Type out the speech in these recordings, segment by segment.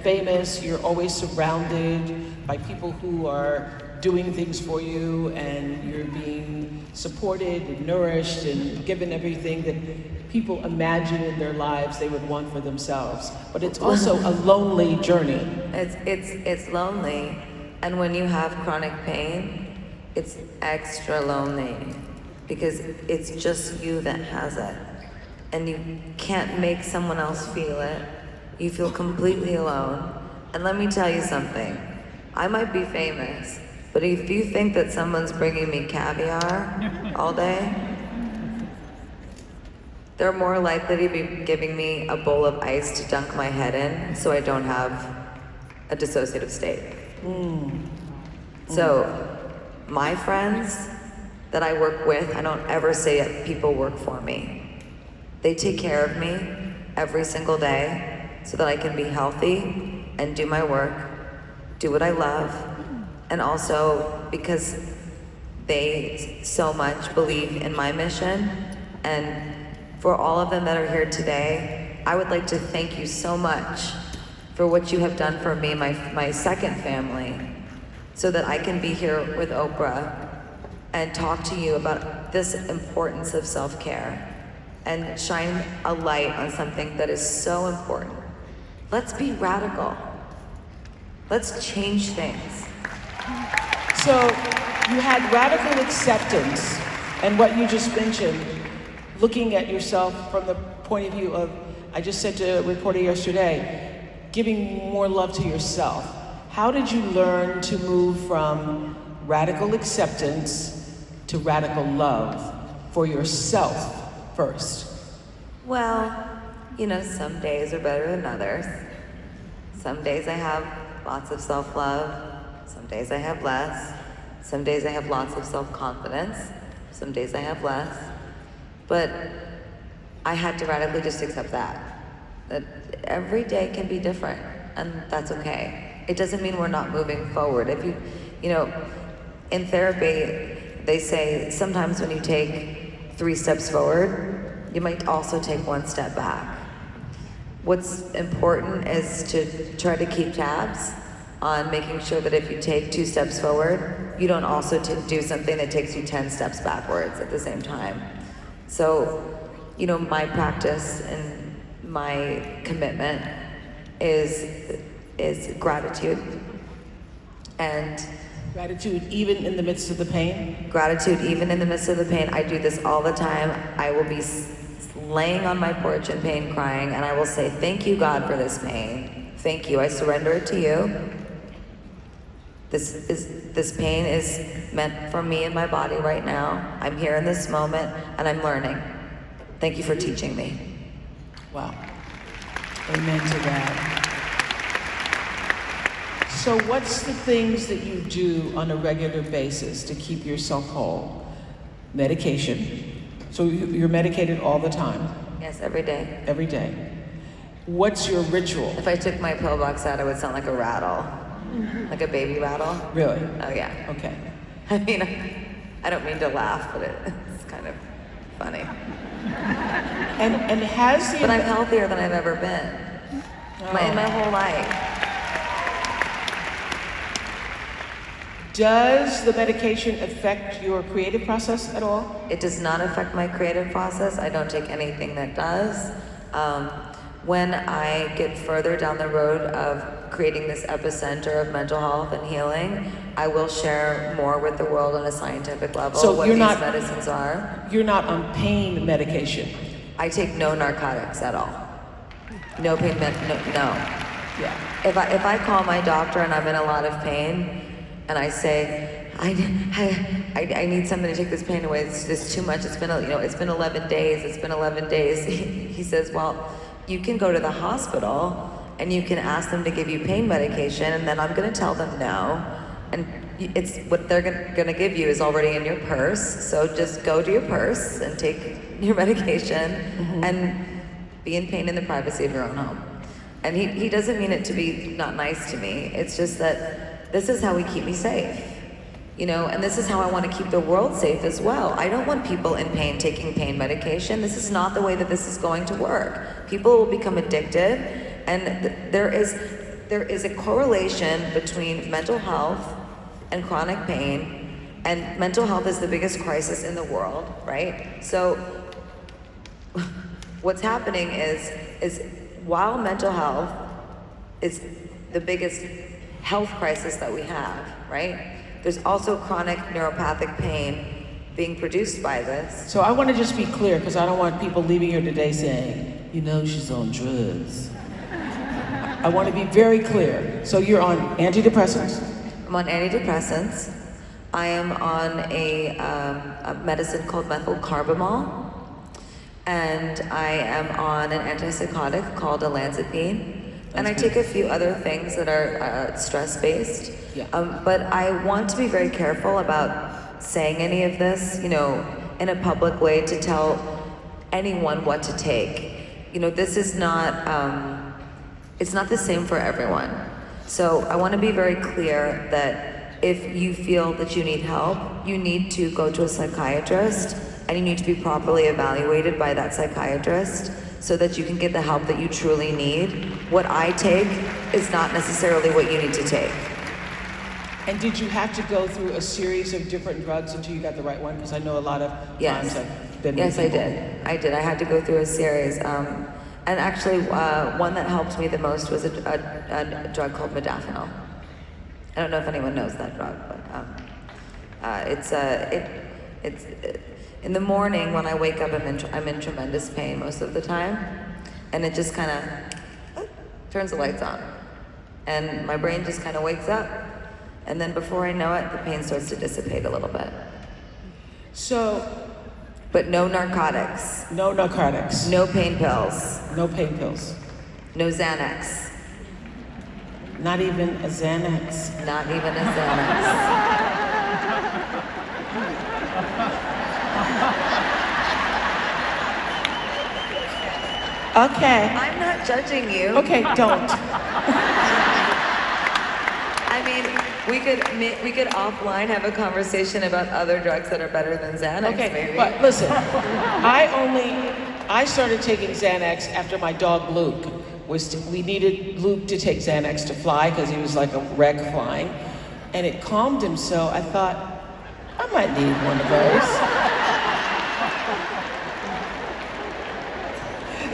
famous, you're always surrounded by people who are doing things for you, and you're being supported and nourished and given everything that people imagine in their lives they would want for themselves. But it's also a lonely journey. It's lonely, and when you have chronic pain, it's extra lonely because it's just you that has it, and you can't make someone else feel it. You feel completely alone. And let me tell you something. I might be famous, but if you think that someone's bringing me caviar all day, they're more likely to be giving me a bowl of ice to dunk my head in so I don't have a dissociative state. So, my friends that I work with, I don't ever say that people work for me. They take care of me every single day so that I can be healthy and do my work, do what I love, and also because they so much believe in my mission. And for all of them that are here today, I would like to thank you so much for what you have done for me, my second family, so that I can be here with Oprah and talk to you about this importance of self-care and shine a light on something that is so important. Let's be radical. Let's change things. So you had radical acceptance, and what you just mentioned, looking at yourself from the point of view of, I just said to a reporter yesterday, giving more love to yourself. How did you learn to move from radical acceptance to radical love for yourself first? Well, some days are better than others. Some days I have lots of self-love. Some days I have less. Some days I have lots of self-confidence. Some days I have less. But I had to radically just accept that every day can be different, and that's okay. It doesn't mean we're not moving forward. If in therapy, they say sometimes when you take 3 steps forward, you might also take 1 step back. What's important is to try to keep tabs on making sure that if you take 2 steps forward, you don't also do something that takes you 10 steps backwards at the same time. So, my practice and my commitment is gratitude. And gratitude even in the midst of the pain? Gratitude even in the midst of the pain. I do this all the time. I will be laying on my porch in pain crying, and I will say, thank you, God, for this pain. Thank you. I surrender it to you. This pain is meant for me and my body right now. I'm here in this moment, and I'm learning. Thank you for teaching me. Wow. Amen to that. So what's the things that you do on a regular basis to keep yourself whole? Medication. So you're medicated all the time? Yes, every day. Every day. What's your ritual? If I took my pillbox out, it would sound like a rattle. Like a baby rattle. Really? Oh, yeah. Okay. I mean, I don't mean to laugh, but it's kind of funny. And has the... But I'm healthier than I've ever been. In my whole life. Does the medication affect your creative process at all? It does not affect my creative process. I don't take anything that does. When I get further down the road of creating this epicenter of mental health and healing, I will share more with the world on a scientific level so what these medicines are. You're not on pain medication? I take no narcotics at all. No pain no. Yeah. If I call my doctor and I'm in a lot of pain, and I say, I need something to take this pain away. It's too much. It's been 11 days. It's been 11 days. He says, well, you can go to the hospital and you can ask them to give you pain medication, and then I'm going to tell them no. And it's what they're going to give you is already in your purse. So just go to your purse and take your medication and be in pain in the privacy of your own home. And he doesn't mean it to be not nice to me. It's just that this is how we keep me safe, and this is how I want to keep the world safe as well. I don't want people in pain taking pain medication. This is not the way that this is going to work. People will become addicted, and there is there is a correlation between mental health and chronic pain, and mental health is the biggest crisis in the world, right? So what's happening is while mental health is the biggest health crisis that we have, right? There's also chronic neuropathic pain being produced by this. So I want to just be clear, because I don't want people leaving here today saying, you know, she's on drugs. I want to be very clear. So you're on antidepressants? I'm on antidepressants. I am on a medicine called methylcarbamol, and I am on an antipsychotic called olanzapine, and I take a few other things that are stress-based. Yeah. But I want to be very careful about saying any of this, you know, in a public way to tell anyone what to take. You know, this is not, it's not the same for everyone. So I want to be very clear that if you feel that you need help, you need to go to a psychiatrist, and you need to be properly evaluated by that psychiatrist so that you can get the help that you truly need. What I take is not necessarily what you need to take. And did you have to go through a series of different drugs until you got the right one? Because I know a lot of Yes. times I've been with Yes, I people. did. I had to go through a series. And actually, one that helped me the most was a drug called modafinil. I don't know if anyone knows that drug, but it's in the morning when I wake up, I'm in tremendous pain most of the time, and it just kind of turns the lights on, and my brain just kind of wakes up, and then before I know it, the pain starts to dissipate a little bit. So, But no narcotics, no narcotics, no pain pills, no pain pills, no Xanax, not even a Xanax. not even a Xanax. Okay. I'm not judging you. Okay, don't. I mean, we could offline have a conversation about other drugs that are better than Xanax, Okay, maybe. but listen, I started taking Xanax after my dog Luke we needed Luke to take Xanax to fly because he was like a wreck flying, and it calmed him, so I thought, I might need one of those.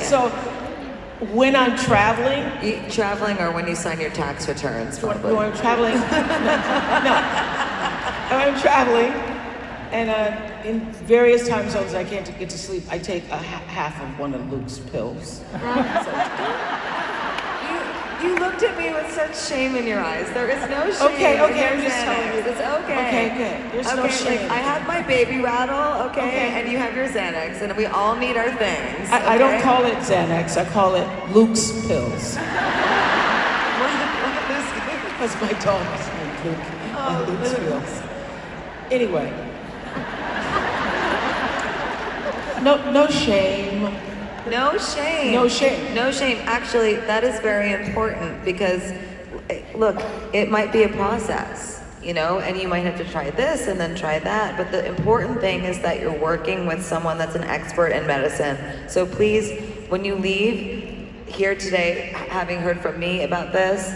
So when I'm traveling, Traveling or when you sign your tax returns, when probably. I'm traveling, no, when I'm traveling, and in various time zones I can't get to sleep, I take half of one of Luke's pills. You looked at me with such shame in your eyes. There is no shame. Okay, in I'm your just telling you. Xanax. It's okay. Okay, good. There's no shame. Like, I have my baby rattle, okay, and you have your Xanax, and we all need our things. I don't okay? call it Xanax, I call it Luke's pills. Because my dog's named Luke. Oh, Luke's Luke. pills. Anyway. No shame. No shame. No shame. No shame. Actually, that is very important because, look, it might be a process, you know, and you might have to try this and then try that. But the important thing is that you're working with someone that's an expert in medicine. So please, when you leave here today, having heard from me about this,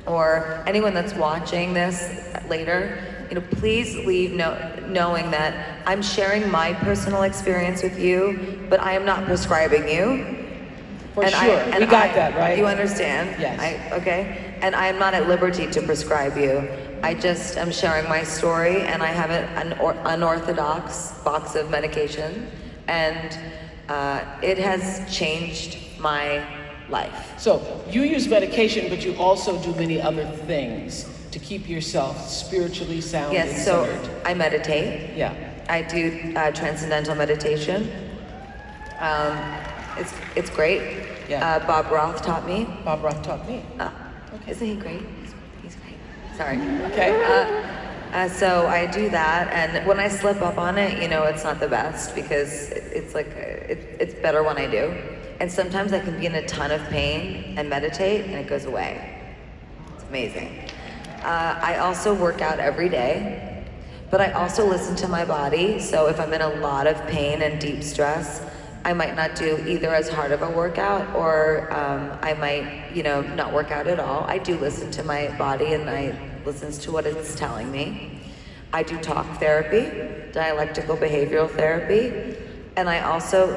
or anyone that's watching this later, you know, please leave knowing that I'm sharing my personal experience with you, but I am not prescribing you. For sure. We got that, right? You understand? Yes. Okay? And I am not at liberty to prescribe you. I just am sharing my story, and I have an unorthodox box of medication, and it has changed my life. So you use medication, but you also do many other things to keep yourself spiritually sound and Yes, so centered. I meditate. Yeah. I do transcendental meditation. It's great. Yeah. Bob Roth taught me. Bob Roth taught me. Okay. Isn't he great? He's great. Sorry. Okay. So I do that, and when I slip up on it, you know, it's not the best because it's like it's better when I do. And sometimes I can be in a ton of pain and meditate, and it goes away. It's amazing. I also work out every day, but I also listen to my body. So if I'm in a lot of pain and deep stress, I might not do either as hard of a workout, or I might, not work out at all. I do listen to my body, and I listens to what it's telling me. I do talk therapy, dialectical behavioral therapy, and I also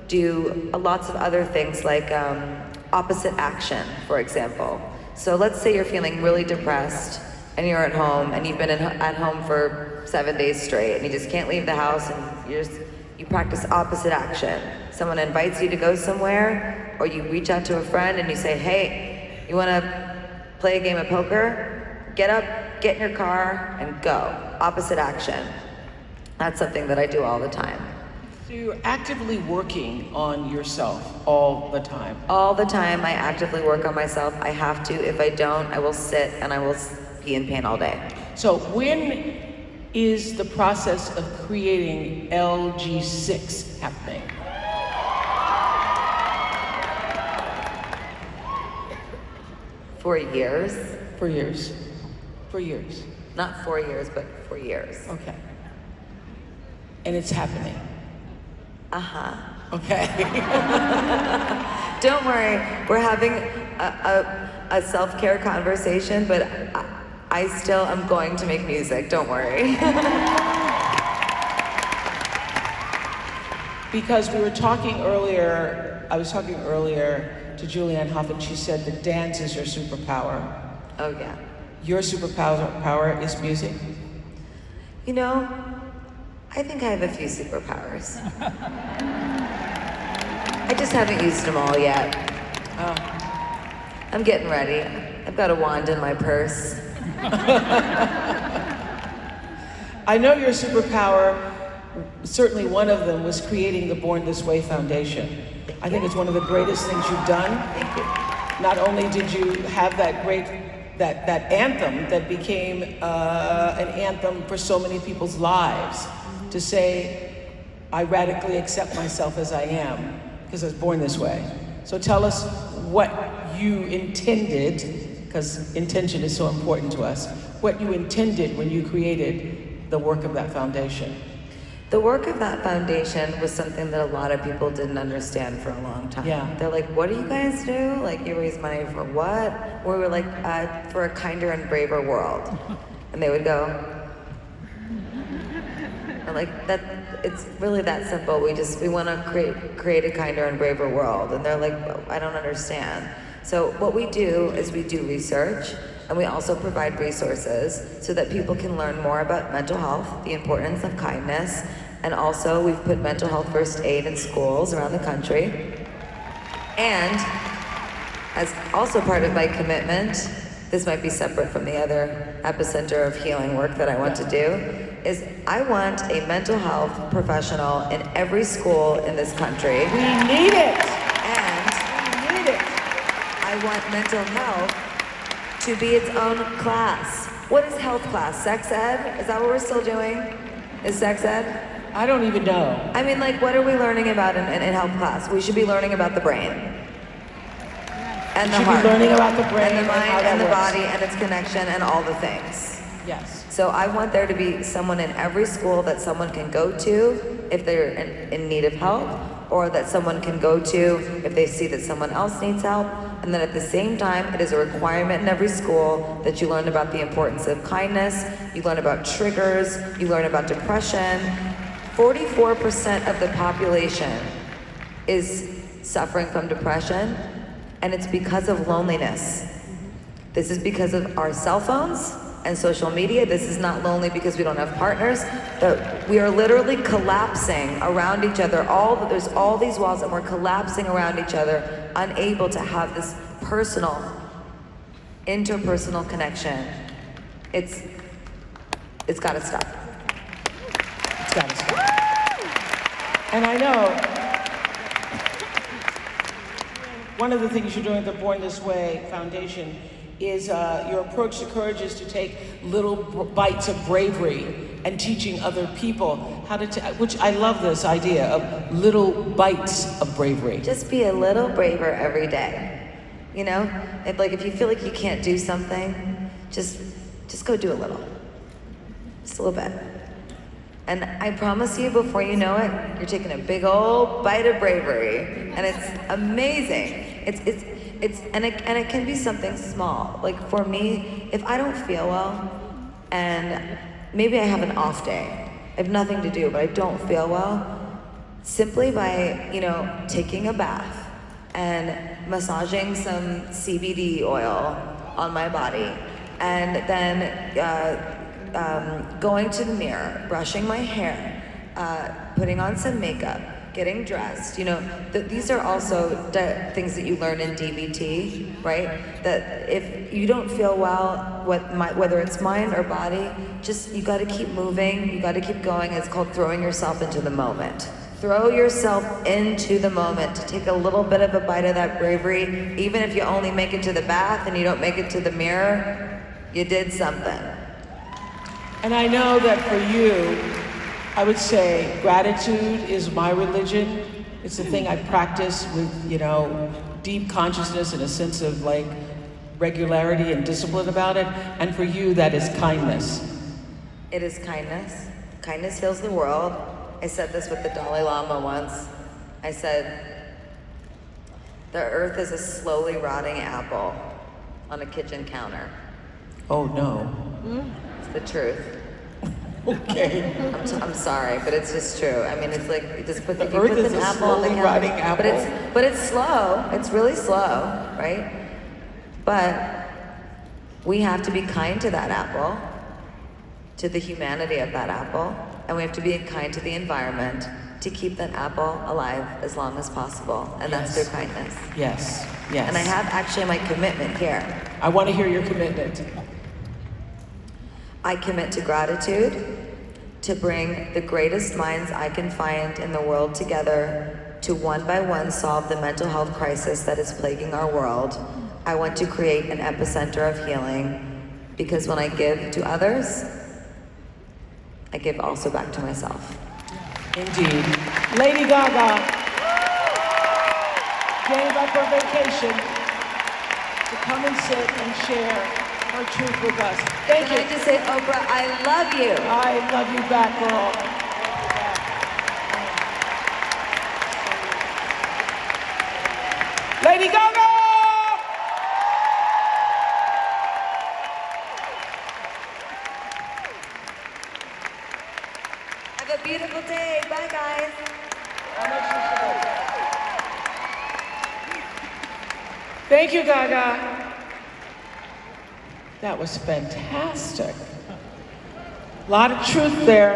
do lots of other things like opposite action, for example. So let's say you're feeling really depressed and you're at home and you've been at home for 7 days straight and you just can't leave the house, and you practice opposite action. Someone invites you to go somewhere, or you reach out to a friend and you say, hey, you wanna play a game of poker? Get up, get in your car, and go. Opposite action. That's something that I do all the time. So you're actively working on yourself all the time? All the time, I actively work on myself. I have to. If I don't, I will sit and I will be in pain all day. So when is the process of creating LG6 happening? For years. For years. For years. Not 4 years, but for years. Okay. And it's happening. Uh-huh. Okay. Don't worry, we're having a self-care conversation, but I still am going to make music, don't worry. Because we were talking earlier, I was talking earlier to Julianne Hough, and she said that dance is your superpower. Oh yeah. Your superpower is music? I think I have a few superpowers. I just haven't used them all yet. Oh. I'm getting ready. I've got a wand in my purse. I know your superpower, certainly one of them, was creating the Born This Way Foundation. I think it's one of the greatest things you've done. Thank you. Not only did you have that great, that anthem that became an anthem for so many people's lives, to say, I radically accept myself as I am, because I was born this way. So tell us what you intended, because intention is so important to us, what you intended when you created the work of that foundation. The work of that foundation was something that a lot of people didn't understand for a long time. Yeah. They're like, what do you guys do? Like, you raise money for what? We were like, for a kinder and braver world. And they would go, and like, that, it's really that simple. We want to create a kinder and braver world. And they're like, well, I don't understand. So what we do is we do research, and we also provide resources so that people can learn more about mental health, the importance of kindness, and also we've put mental health first aid in schools around the country. And as also part of my commitment, this might be separate from the other epicenter of healing work that I want to do, is I want a mental health professional in every school in this country. We need it! And We need it! I want mental health to be its own class. What is health class? Sex ed? Is that what we're still doing? Is sex ed? I don't even know. I mean, like, what are we learning about in health class? We should be learning about the brain. And the should heart. be learning about the brain and the mind how that and the works. body and its connection and all the things. Yes. So I want there to be someone in every school that someone can go to if they're in need of help, or that someone can go to if they see that someone else needs help. And then at the same time, it is a requirement in every school that you learn about the importance of kindness, you learn about triggers, you learn about depression. 44% of the population is suffering from depression, and it's because of loneliness. This is because of our cell phones and social media. This is not lonely because we don't have partners. We are literally collapsing around each other. There's all these walls, and we're collapsing around each other, unable to have this personal, interpersonal connection. It's got to stop. It's got to stop. And I know one of the things you're doing at the Born This Way Foundation is your approach to courage is to take little bites of bravery and teaching other people how to, which I love this idea of little bites of bravery. Just be a little braver every day. If you feel like you can't do something, just go do a little. Just a little bit. And I promise you, before you know it, you're taking a big old bite of bravery, and it's amazing. And it can be something small. Like for me, if I don't feel well, and maybe I have an off day, I have nothing to do, but I don't feel well, simply by, taking a bath and massaging some CBD oil on my body, and then going to the mirror, brushing my hair, putting on some makeup, getting dressed. These are also things that you learn in DBT, right? That if you don't feel well, whether it's mind or body, you got to keep moving. You got to keep going. It's called throwing yourself into the moment. Throw yourself into the moment. Take a little bit of a bite of that bravery. Even if you only make it to the bath and you don't make it to the mirror, you did something. And I know that for you, I would say gratitude is my religion. It's the thing I practice with, deep consciousness and a sense of like regularity and discipline about it. And for you, that is kindness. It is kindness. Kindness heals the world. I said this with the Dalai Lama once. I said, the earth is a slowly rotting apple on a kitchen counter. Oh no. It's the truth. Okay. I'm sorry, but it's just true. I mean, it's like you just put the earth is an a apple on the slowly counter. rotting apple. But it's slow. It's really slow, right? But we have to be kind to that apple, to the humanity of that apple, and we have to be kind to the environment to keep that apple alive as long as possible. And that's through kindness. Yes, yes. And I have actually my commitment here. I want to hear your commitment. I commit to gratitude, to bring the greatest minds I can find in the world together to one by one solve the mental health crisis that is plaguing our world. I want to create an epicenter of healing, because when I give to others, I give also back to myself. Indeed. LadyGaga gave up her vacation to come and sit and share her truth with us. Thank you. Can I just say, Oprah, I love you. I love you back, girl. LadyGaga! Have a beautiful day. Bye, guys. Thank you, Gaga. That was fantastic. A lot of truth there.